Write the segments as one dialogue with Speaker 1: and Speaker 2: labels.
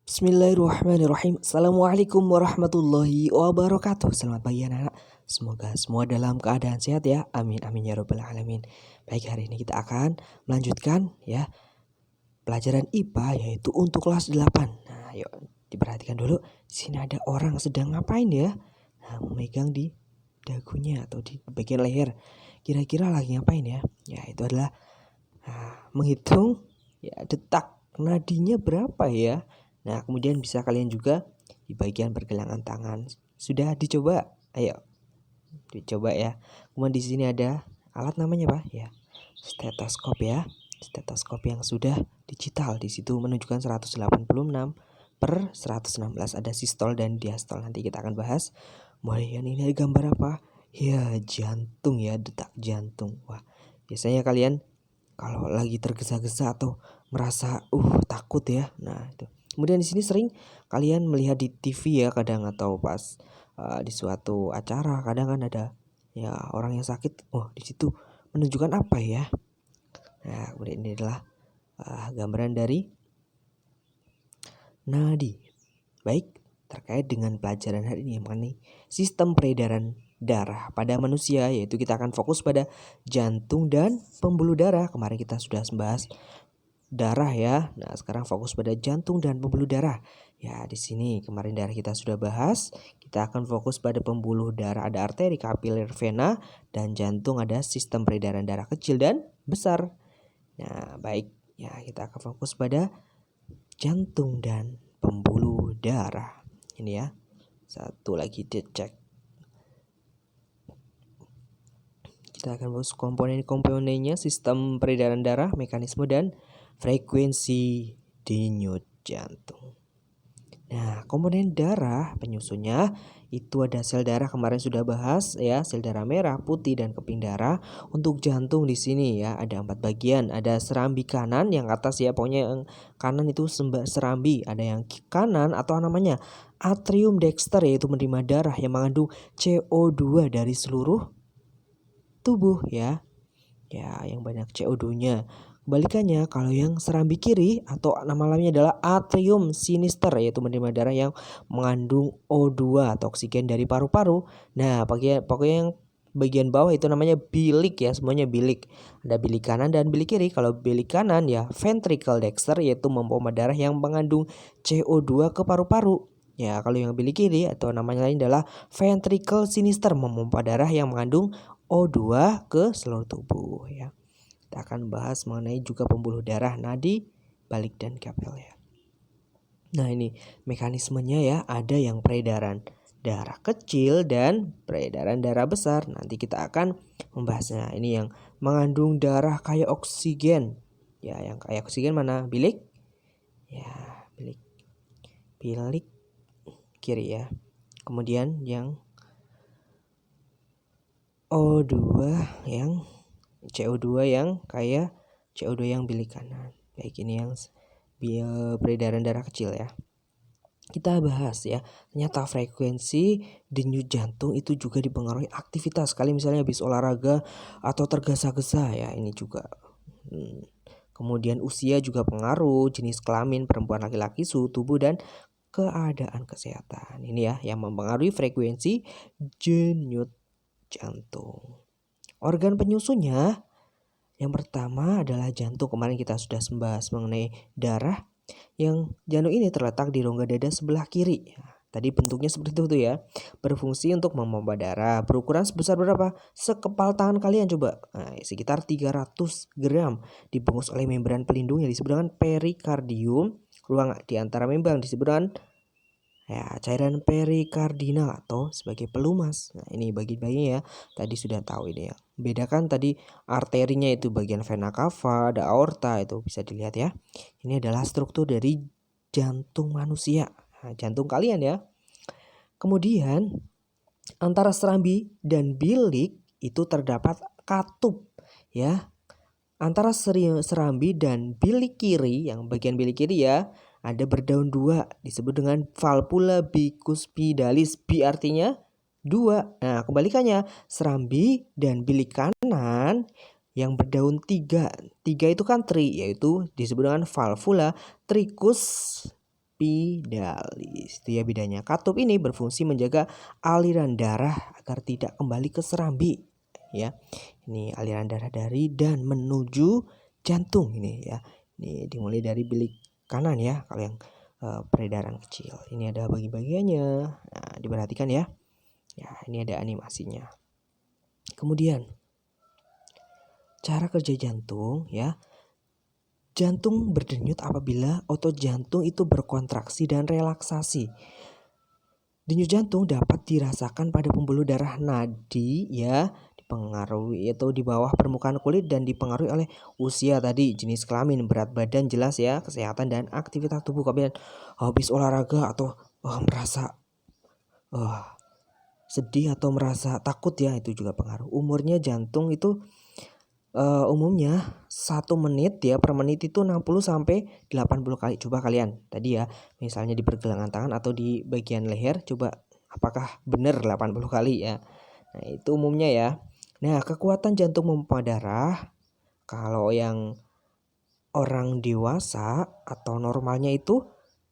Speaker 1: Bismillahirrahmanirrahim. Assalamualaikum warahmatullahi wabarakatuh. Selamat pagi anak-anak. Semoga semua dalam keadaan sehat ya. Amin amin ya robbal alamin. Baik, hari ini kita akan melanjutkan ya pelajaran IPA yaitu untuk kelas 8. Nah, yuk diperhatikan dulu. Di sini ada orang sedang ngapain ya? Nah, memegang di dagunya atau di bagian leher. Kira-kira lagi ngapain ya? Ya, itu adalah menghitung ya detak nadinya berapa ya. Nah, kemudian bisa kalian juga di bagian pergelangan tangan. Sudah dicoba? Ayo, dicoba ya. Kemudian di sini ada alat namanya apa? Ya, stetoskop ya. Stetoskop yang sudah digital. Di situ menunjukkan 186 per 116. Ada sistol dan diastol. Nanti kita akan bahas. Kemudian ini ada gambar apa? Ya, jantung ya, detak jantung. Wah, biasanya kalian kalau lagi tergesa-gesa atau merasa takut ya. Nah, itu. Kemudian di sini sering kalian melihat di TV ya kadang, atau pas di suatu acara kadang kan ada ya orang yang sakit. Oh, di situ menunjukkan apa ya? Nah, kemudian ini adalah gambaran dari nadi. Baik, terkait dengan pelajaran hari ini mengenai sistem peredaran darah pada manusia, yaitu kita akan fokus pada jantung dan pembuluh darah. Kemarin kita sudah membahas darah ya. Nah, sekarang fokus pada jantung dan pembuluh darah. Ya, di sini kemarin darah kita sudah bahas. Kita akan fokus pada pembuluh darah, ada arteri, kapiler, vena, dan jantung ada sistem peredaran darah kecil dan besar. Nah, baik. Ya, kita akan fokus pada jantung dan pembuluh darah. Ini ya. Satu lagi dicek. Kita akan bahas komponen-komponennya, sistem peredaran darah, mekanisme dan frekuensi denyut jantung. Nah, komponen darah penyusunnya itu ada sel darah, kemarin sudah bahas ya, sel darah merah, putih, dan keping darah. Untuk jantung di sini ya ada 4 bagian. Ada serambi kanan yang atas ya, pokoknya yang kanan itu serambi. Ada yang kanan atau namanya atrium dexter, yaitu menerima darah yang mengandung CO2 dari seluruh tubuh ya. Ya, yang banyak CO2-nya. Kebalikannya, kalau yang serambi kiri atau nama lainnya adalah atrium sinister, yaitu menerima darah yang mengandung O2 atau oksigen dari paru-paru. Nah, pokoknya yang bagian bawah itu namanya bilik ya, semuanya bilik. Ada bilik kanan dan bilik kiri. Kalau bilik kanan ya ventricle dexter, yaitu membawa darah yang mengandung CO2 ke paru-paru. Ya, kalau yang bilik kiri atau namanya lain adalah ventricle sinister, memompa darah yang mengandung O2 ke seluruh tubuh ya. Kita akan bahas mengenai juga pembuluh darah, nadi, balik, dan kapil ya. Nah, ini mekanismenya ya, ada yang peredaran darah kecil dan peredaran darah besar. Nanti kita akan membahasnya. Ini yang mengandung darah kayak oksigen. Ya, yang kayak oksigen mana? Bilik? Ya, bilik. Bilik kiri ya. Kemudian yang O2 yang CO2 yang kayak CO2 yang bilik kanan. Baik, ini yang peredaran darah kecil ya. Kita bahas ya, ternyata frekuensi denyut jantung itu juga dipengaruhi aktivitas. Kali misalnya habis olahraga atau tergesa-gesa ya, ini juga. Kemudian usia juga pengaruh, jenis kelamin perempuan laki-laki, suhu tubuh, dan keadaan kesehatan. Ini ya yang mempengaruhi frekuensi denyut jantung. Organ penyusunnya yang pertama adalah jantung. Kemarin kita sudah membahas mengenai darah. Yang jantung ini terletak di rongga dada sebelah kiri. Tadi bentuknya seperti itu ya. Berfungsi untuk memompa darah. Berukuran sebesar berapa? Sekepal tangan kalian coba. Nah, sekitar 300 gram. Dibungkus oleh membran pelindung yang disebut dengan perikardium. Ruang di antara membran disebut dengan ya, cairan perikardinal atau sebagai pelumas. Nah, ini bagi-baginya ya. Tadi sudah tahu ini ya. Bedakan tadi arterinya itu bagian vena cava, ada aorta, itu bisa dilihat ya. Ini adalah struktur dari jantung manusia. Nah, jantung kalian ya. Kemudian antara serambi dan bilik itu terdapat katup ya. Antara serambi dan bilik kiri, yang bagian bilik kiri ya, ada berdaun 2 disebut dengan valvula bicuspidalis. B artinya 2. Nah, kebalikannya serambi dan bilik kanan yang berdaun 3. 3 itu kan tri, yaitu disebut dengan valvula epidalis. Itu ya bedanya. Katup ini berfungsi menjaga aliran darah agar tidak kembali ke serambi ya. Ini aliran darah dari dan menuju jantung ini ya. Ini dimulai dari bilik kanan ya kalau yang peredaran kecil. Ini ada bagi-bagiannya. Nah, diperhatikan ya. Ya, ini ada animasinya. Kemudian cara kerja jantung ya. Jantung berdenyut apabila otot jantung itu berkontraksi dan relaksasi. Denyut jantung dapat dirasakan pada pembuluh darah nadi ya, dipengaruhi atau di bawah permukaan kulit dan dipengaruhi oleh usia tadi, jenis kelamin, berat badan jelas ya, kesehatan dan aktivitas tubuh. Kalian habis olahraga atau merasa sedih atau merasa takut ya, itu juga pengaruh. Umurnya jantung itu umumnya 1 menit ya, per menit itu 60 sampai 80 kali. Coba kalian tadi ya, misalnya di pergelangan tangan atau di bagian leher, coba apakah benar 80 kali ya. Nah, itu umumnya ya. Nah, kekuatan jantung memompa darah kalau yang orang dewasa atau normalnya itu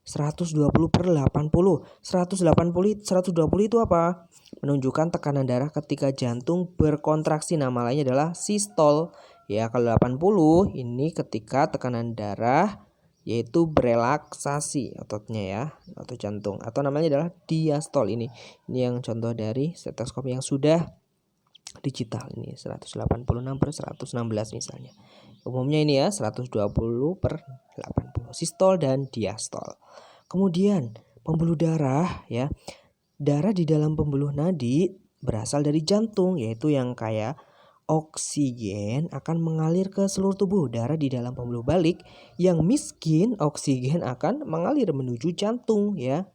Speaker 1: 120/80. 120 itu apa? Menunjukkan tekanan darah ketika jantung berkontraksi. Nama lainnya adalah sistol. Ya, kalau 80 ini ketika tekanan darah yaitu berelaksasi ototnya ya, otot jantung. Atau namanya adalah diastol ini. Ini yang contoh dari stetoskop yang sudah digital ini 186/116 misalnya. Umumnya ini ya 120/80, sistol dan diastol. Kemudian pembuluh darah ya. Darah di dalam pembuluh nadi berasal dari jantung, yaitu yang kaya oksigen akan mengalir ke seluruh tubuh. Darah di dalam pembuluh balik yang miskin oksigen akan mengalir menuju jantung ya.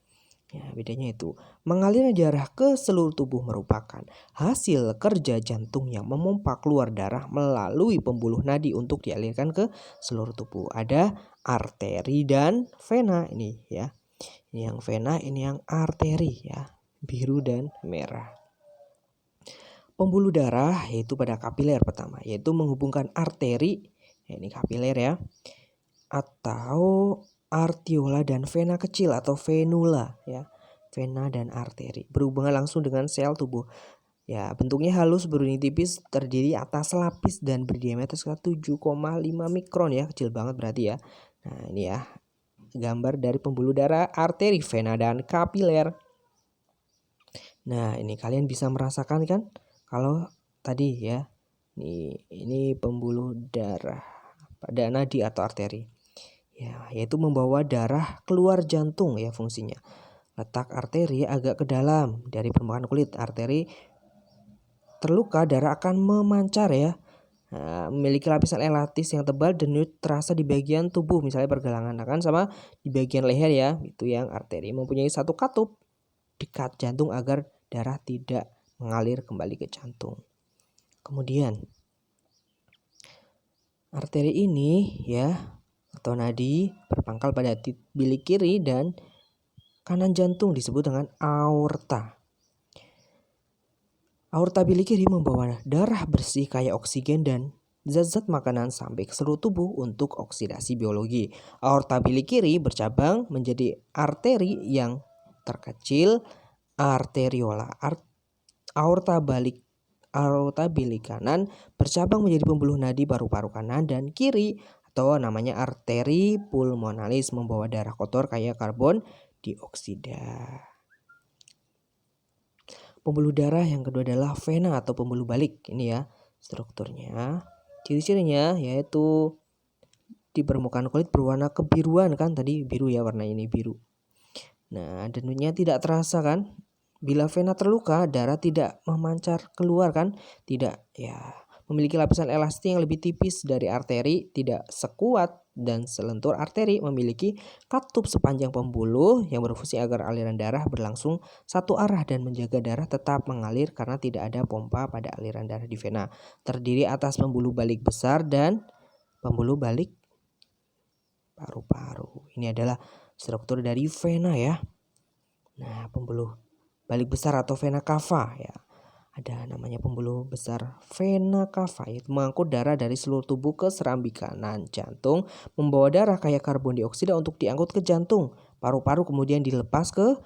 Speaker 1: Ya, bedanya itu. Mengalirnya darah ke seluruh tubuh merupakan hasil kerja jantung yang memompa keluar darah melalui pembuluh nadi untuk dialirkan ke seluruh tubuh. Ada arteri dan vena ini ya. Ini yang vena, ini yang arteri ya. Biru dan merah. Pembuluh darah yaitu pada kapiler pertama, yaitu menghubungkan arteri, ya ini kapiler ya, atau arteriola dan vena kecil atau venula ya. Vena dan arteri berhubungan langsung dengan sel tubuh. Ya, bentuknya halus beruni tipis, terdiri atas lapis dan berdiameter sekitar 7,5 mikron ya, kecil banget berarti ya. Nah, ini ya gambar dari pembuluh darah, arteri, vena dan kapiler. Nah, ini kalian bisa merasakan kan kalau tadi ya. Ini pembuluh darah pada nadi atau arteri. Ya, yaitu membawa darah keluar jantung ya fungsinya. Letak arteri agak ke dalam dari permukaan kulit. Arteri terluka, darah akan memancar ya. Nah, memiliki lapisan elastis yang tebal dan terasa di bagian tubuh, misalnya pergelangan tangan sama di bagian leher ya. Itu yang arteri mempunyai satu katup dekat jantung agar darah tidak mengalir kembali ke jantung. Kemudian arteri ini ya atau nadi berpangkal pada bilik kiri dan kanan jantung disebut dengan aorta. Aorta bilik kiri membawa darah bersih kaya oksigen dan zat-zat makanan sampai ke seluruh tubuh untuk oksidasi biologi. Aorta bilik kiri bercabang menjadi arteri yang terkecil, arteriola. Aorta bilik kanan bercabang menjadi pembuluh nadi paru-paru kanan dan kiri atau namanya arteri pulmonalis, membawa darah kotor kaya karbon dioksida. Pembuluh darah yang kedua adalah vena atau pembuluh balik. Ini ya strukturnya. Ciri-cirinya yaitu di permukaan kulit berwarna kebiruan kan, tadi biru ya, warna ini biru. Nah, denyutnya tidak terasa kan. Bila vena terluka, darah tidak memancar keluar kan? Tidak ya. Memiliki lapisan elastis yang lebih tipis dari arteri, tidak sekuat dan selentur arteri. Memiliki katup sepanjang pembuluh yang berfungsi agar aliran darah berlangsung satu arah dan menjaga darah tetap mengalir karena tidak ada pompa pada aliran darah di vena. Terdiri atas pembuluh balik besar dan pembuluh balik paru-paru. Ini adalah struktur dari vena ya. Nah, pembuluh balik besar atau vena cava ya. Ada namanya pembuluh besar vena cava, yaitu mengangkut darah dari seluruh tubuh ke serambi kanan jantung, membawa darah kaya karbon dioksida untuk diangkut ke jantung. paru-paru kemudian dilepas ke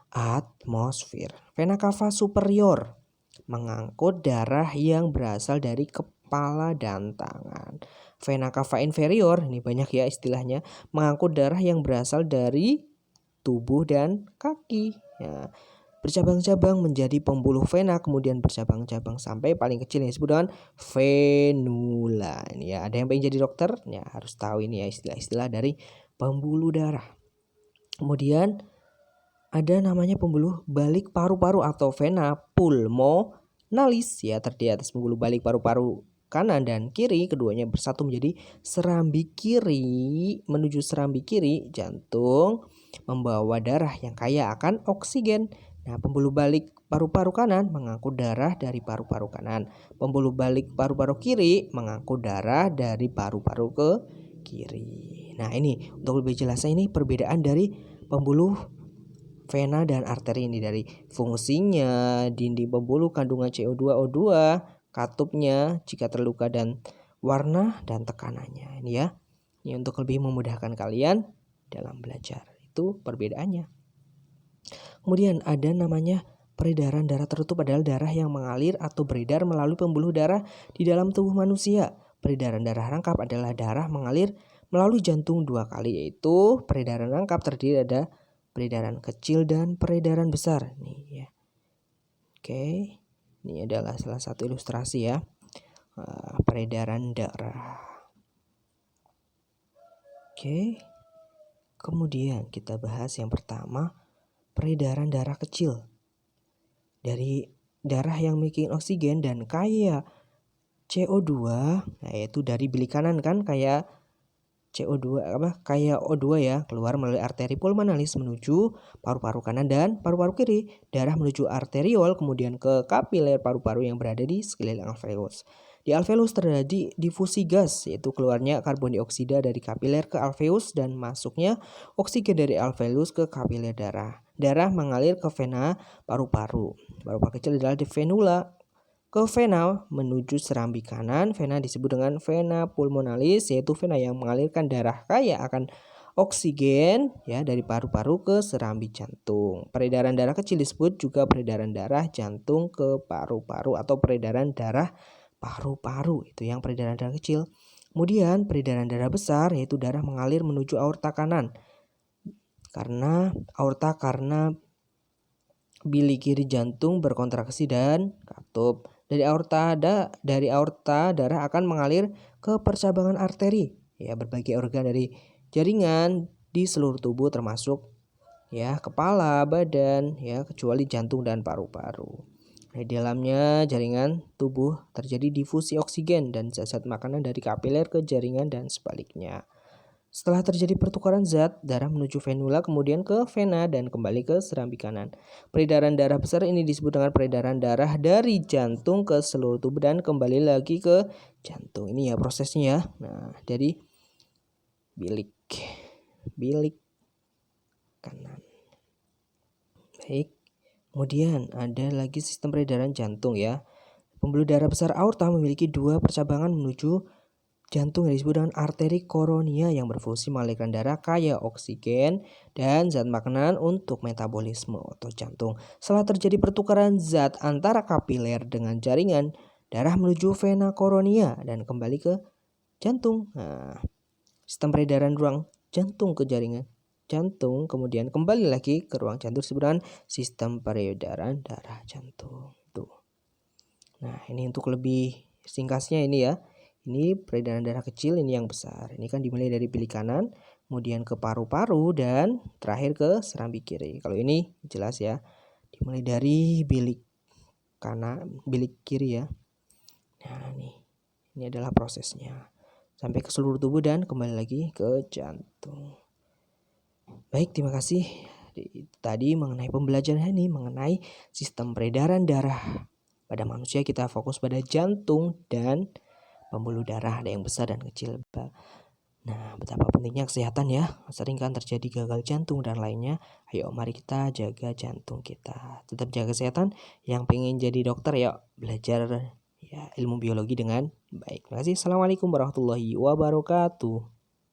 Speaker 1: atmosfer. Vena cava superior mengangkut darah yang berasal dari kepala dan tangan. Vena cava inferior, ini banyak ya istilahnya, mengangkut darah yang berasal dari tubuh dan kaki. Ya, bercabang-cabang menjadi pembuluh vena, kemudian bercabang-cabang sampai paling kecil yang disebut dengan venula. Ini ya, ada yang pengen jadi dokter, ya harus tahu ini ya istilah-istilah dari pembuluh darah. Kemudian ada namanya pembuluh balik paru-paru atau vena pulmonalis, ya terdiri atas pembuluh balik paru-paru kanan dan kiri, keduanya bersatu menjadi serambi kiri. Menuju serambi kiri, jantung membawa darah yang kaya akan oksigen. Nah, pembuluh balik paru-paru kanan mengangkut darah dari paru-paru kanan. Pembuluh balik paru-paru kiri mengangkut darah dari paru-paru ke kiri. Nah, ini untuk lebih jelasnya ini perbedaan dari pembuluh vena dan arteri ini, dari fungsinya, dinding pembuluh, kandungan CO2, O2, katupnya jika terluka, dan warna dan tekanannya. Ini ya. Ini untuk lebih memudahkan kalian dalam belajar. Itu perbedaannya. Kemudian ada namanya peredaran darah tertutup, adalah darah yang mengalir atau beredar melalui pembuluh darah di dalam tubuh manusia. Peredaran darah rangkap adalah darah mengalir melalui jantung 2 kali, yaitu peredaran rangkap terdiri ada peredaran kecil dan peredaran besar. Nih ya. Oke. Ini adalah salah satu ilustrasi ya. Peredaran darah. Oke. Kemudian kita bahas yang pertama, peredaran darah kecil. Dari darah yang memiliki oksigen dan kaya CO2, nah yaitu dari bilik kanan kan kayak CO2 kayak O2 ya, keluar melalui arteri pulmonalis menuju paru-paru kanan dan paru-paru kiri. Darah menuju arteriol kemudian ke kapiler paru-paru yang berada di sekeliling alveolus. Di alveolus terjadi difusi gas, yaitu keluarnya karbon dioksida dari kapiler ke alveolus dan masuknya oksigen dari alveolus ke kapiler darah. Darah mengalir ke vena paru-paru. Paru-paru kecil adalah di venula. Ke vena menuju serambi kanan, vena disebut dengan vena pulmonalis, yaitu vena yang mengalirkan darah kaya akan oksigen ya dari paru-paru ke serambi jantung. Peredaran darah kecil disebut juga peredaran darah jantung ke paru-paru atau peredaran darah paru-paru, itu yang peredaran darah kecil. Kemudian peredaran darah besar, yaitu darah mengalir menuju aorta kanan. Karena bilik kiri jantung berkontraksi dan katup. Dari aorta darah akan mengalir ke percabangan arteri, ya berbagai organ dari jaringan di seluruh tubuh termasuk ya kepala, badan, ya kecuali jantung dan paru-paru. Di dalamnya jaringan tubuh terjadi difusi oksigen dan zat-zat makanan dari kapiler ke jaringan dan sebaliknya. Setelah terjadi pertukaran zat, darah menuju venula kemudian ke vena dan kembali ke serambi kanan. Peredaran darah besar ini disebut dengan peredaran darah dari jantung ke seluruh tubuh dan kembali lagi ke jantung. Ini ya prosesnya ya. Nah, dari bilik kanan. Baik. Kemudian ada lagi sistem peredaran jantung ya. Pembuluh darah besar aorta memiliki 2 percabangan menuju jantung yang disebut dengan arteri koronia yang berfungsi mengalirkan darah kaya oksigen dan zat makanan untuk metabolisme otot jantung. Setelah terjadi pertukaran zat antara kapiler dengan jaringan, darah menuju vena koronia dan kembali ke jantung. Nah, sistem peredaran ruang jantung ke jaringan jantung kemudian kembali lagi ke ruang jantung disebut dengan sistem peredaran darah jantung. Tuh. Nah, ini untuk lebih singkatnya ini ya. Ini peredaran darah kecil, ini yang besar. Ini kan dimulai dari bilik kanan, kemudian ke paru-paru dan terakhir ke serambi kiri. Kalau ini jelas ya. Dimulai dari bilik kanan, bilik kiri ya. Nah, ini adalah prosesnya. Sampai ke seluruh tubuh dan kembali lagi ke jantung. Baik, terima kasih. Tadi mengenai pembelajaran ini mengenai sistem peredaran darah. Pada manusia kita fokus pada jantung dan pembuluh darah, ada yang besar dan kecil. Nah, betapa pentingnya kesehatan ya. Sering kan terjadi gagal jantung dan lainnya. Ayo mari kita jaga jantung kita. Tetap jaga kesehatan. Yang pengen jadi dokter ya belajar ya ilmu biologi dengan baik. Terima kasih. Assalamualaikum warahmatullahi wabarakatuh.